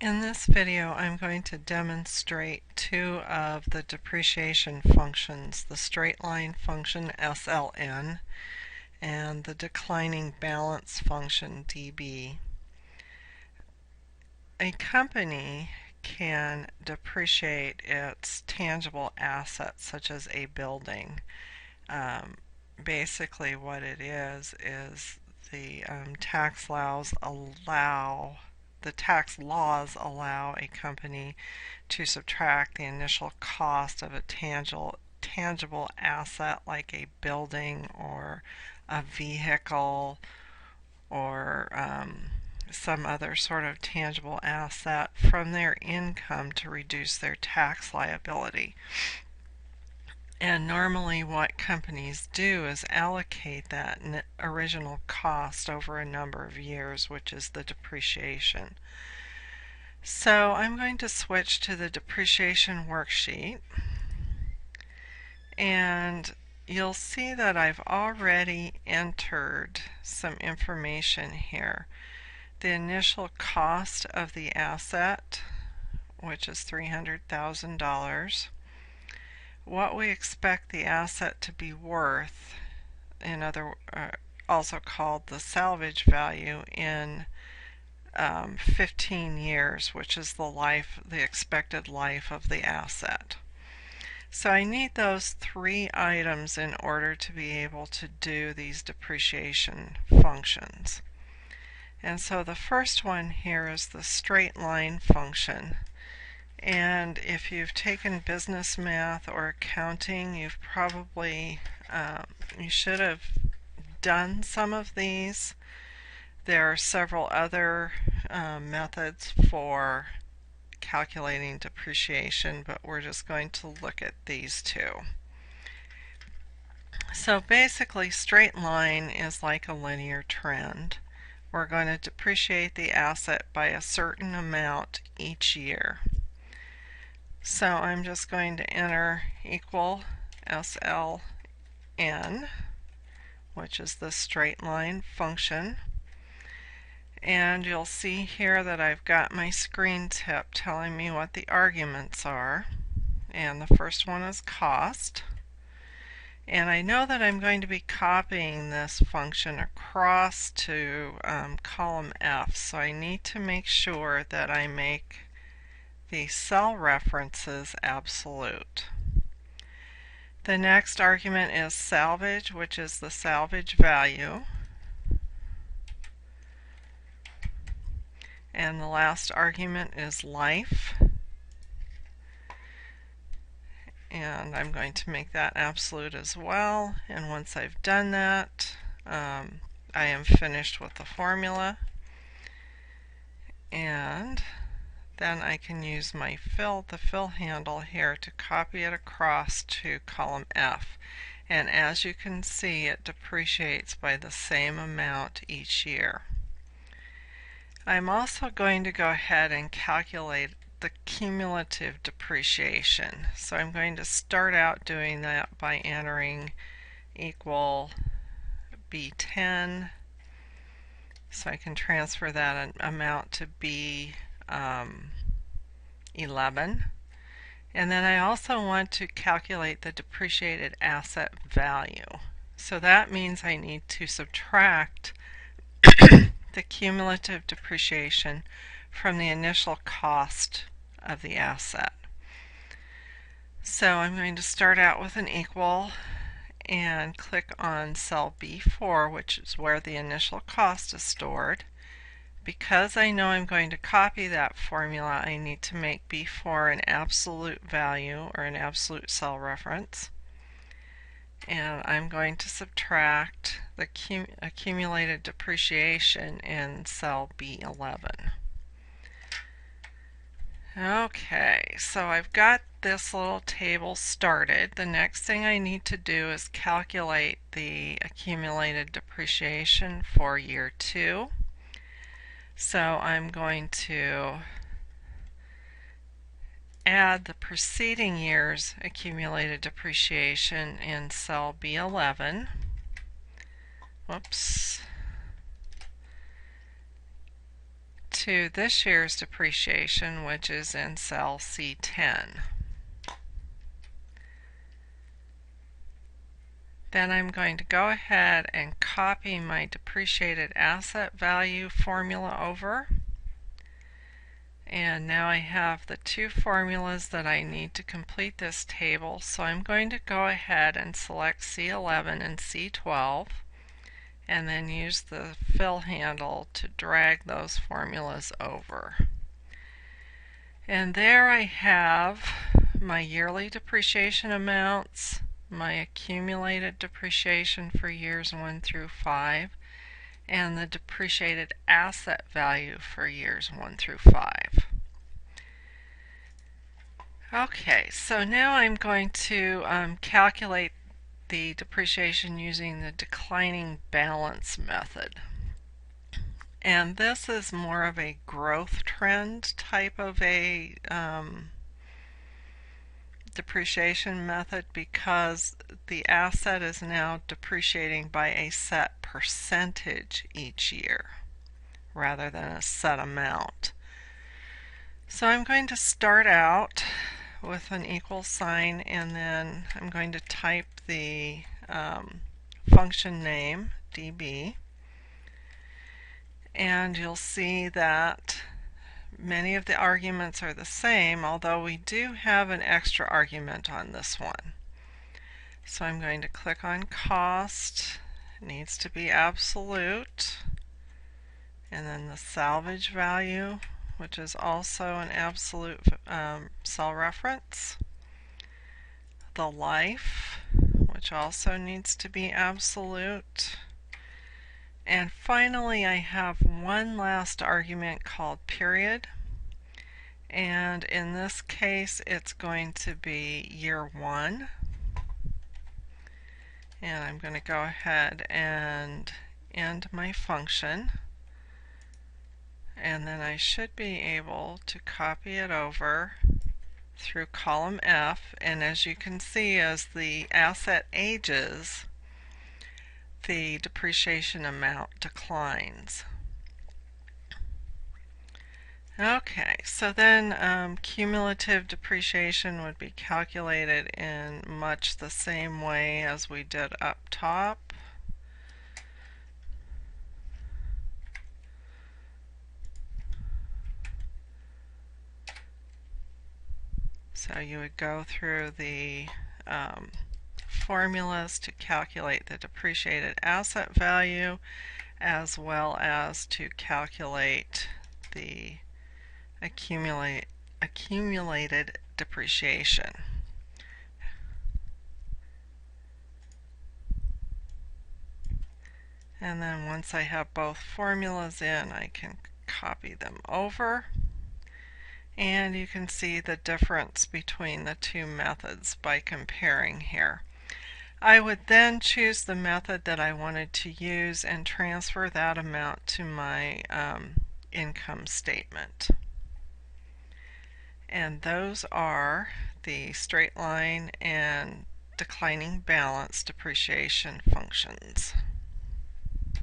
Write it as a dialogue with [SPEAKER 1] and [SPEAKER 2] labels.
[SPEAKER 1] In this video, I'm going to demonstrate two of the depreciation functions, the straight line function SLN and the declining balance function DB. A company can depreciate its tangible assets such as a building. Basically what it is the tax laws allow a company to subtract the initial cost of a tangible asset like a building or a vehicle or some other sort of tangible asset from their income to reduce their tax liability. And normally what companies do is allocate that original cost over a number of years, which is the depreciation. So I'm going to switch to the depreciation worksheet, and you'll see that I've already entered some information here. The initial cost of the asset, which is $300,000. What we expect the asset to be worth, also called the salvage value, in 15 years, which is the expected life of the asset. So I need those three items in order to be able to do these depreciation functions. And so the first one here is the straight line function. And if you've taken business math or accounting, you should have done some of these. There are several other methods for calculating depreciation, but we're just going to look at these two. So basically, straight line is like a linear trend. We're going to depreciate the asset by a certain amount each year. So I'm just going to enter equal SLN, which is the straight line function. And you'll see here that I've got my screen tip telling me what the arguments are. And the first one is cost. And I know that I'm going to be copying this function across to column F, so I need to make sure that I make the cell references absolute. The next argument is salvage, which is the salvage value. And the last argument is life. And I'm going to make that absolute as well. And once I've done that, I am finished with the formula. And then I can use the fill handle here to copy it across to column F. And as you can see, it depreciates by the same amount each year. I'm also going to go ahead and calculate the cumulative depreciation. So I'm going to start out doing that by entering equal B10. So I can transfer that amount to B11. And then I also want to calculate the depreciated asset value. So that means I need to subtract the cumulative depreciation from the initial cost of the asset. So I'm going to start out with an equal and click on cell B4, which is where the initial cost is stored. Because I know I'm going to copy that formula, I need to make B4 an absolute value or an absolute cell reference. And I'm going to subtract the accumulated depreciation in cell B11. Okay, so I've got this little table started. The next thing I need to do is calculate the accumulated depreciation for year 2. So I'm going to add the preceding year's accumulated depreciation in cell B11. Whoops. to this year's depreciation, which is in cell C10. Then I'm going to go ahead and copy my depreciated asset value formula over. And now I have the two formulas that I need to complete this table, so I'm going to go ahead and select C11 and C12 and then use the fill handle to drag those formulas over. And there I have my yearly depreciation amounts, my accumulated depreciation for years 1 through 5, and the depreciated asset value for years 1 through 5. Okay, so now I'm going to calculate the depreciation using the declining balance method. And this is more of a growth trend type of a depreciation method, because the asset is now depreciating by a set percentage each year rather than a set amount. So I'm going to start out with an equal sign, and then I'm going to type the function name DB, and you'll see that many of the arguments are the same, although we do have an extra argument on this one. So I'm going to click on cost. It needs to be absolute, and then the salvage value, which is also an absolute cell reference, the life, which also needs to be absolute, and finally I have one last argument called period, and in this case it's going to be year 1, and I'm going to go ahead and end my function. And then I should be able to copy it over through column F, and as you can see, as the asset ages, the depreciation amount declines. Okay, so then cumulative depreciation would be calculated in much the same way as we did up top. So you would go through the formulas to calculate the depreciated asset value, as well as to calculate the accumulated depreciation. And then once I have both formulas in, I can copy them over. And you can see the difference between the two methods by comparing here. I would then choose the method that I wanted to use and transfer that amount to my income statement. And those are the straight line and declining balance depreciation functions.